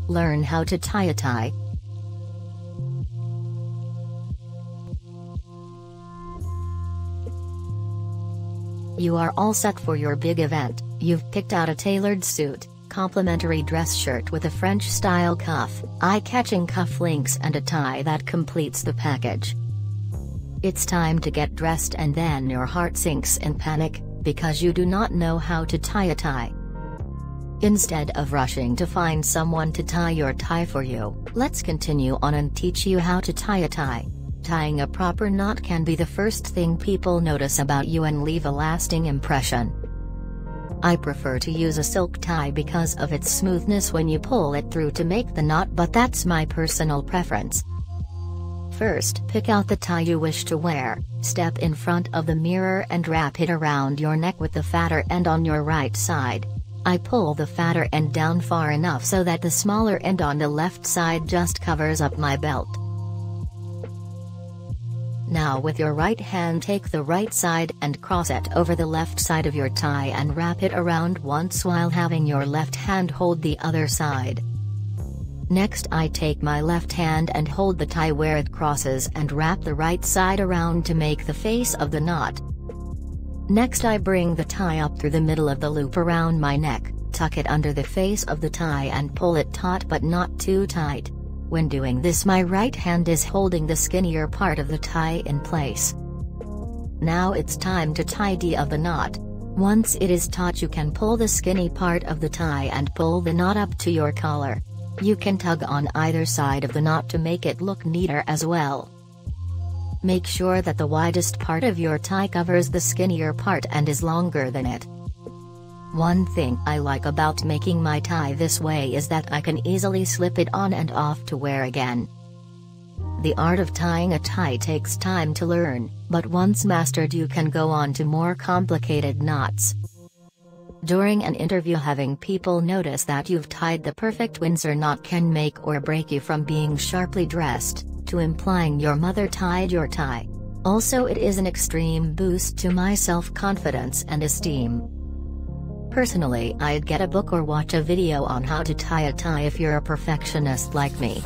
Learn how to tie a tie. You are all set for your big event. You've picked out a tailored suit, complimentary dress shirt with a French-style cuff, eye-catching cufflinks and a tie that completes the package. It's time to get dressed, and then your heart sinks in panic, because you do not know how to tie a tie. Instead of rushing to find someone to tie your tie for you, let's continue on and teach you how to tie a tie. Tying a proper knot can be the first thing people notice about you and leave a lasting impression. I prefer to use a silk tie because of its smoothness when you pull it through to make the knot, but that's my personal preference. First, pick out the tie you wish to wear, step in front of the mirror and wrap it around your neck with the fatter end on your right side. I pull the fatter end down far enough so that the smaller end on the left side just covers up my belt. Now with your right hand take the right side and cross it over the left side of your tie and wrap it around once while having your left hand hold the other side. Next I take my left hand and hold the tie where it crosses and wrap the right side around to make the face of the knot. Next I bring the tie up through the middle of the loop around my neck, tuck it under the face of the tie and pull it taut but not too tight. When doing this, my right hand is holding the skinnier part of the tie in place. Now it's time to tie the knot. Once it is taut, you can pull the skinny part of the tie and pull the knot up to your collar. You can tug on either side of the knot to make it look neater as well. Make sure that the widest part of your tie covers the skinnier part and is longer than it. One thing I like about making my tie this way is that I can easily slip it on and off to wear again. The art of tying a tie takes time to learn, but once mastered you can go on to more complicated knots. During an interview, having people notice that you've tied the perfect Windsor knot can make or break you from being sharply dressed, to implying your mother tied your tie. Also, it is an extreme boost to my self-confidence and esteem. Personally, I'd get a book or watch a video on how to tie a tie if you're a perfectionist like me.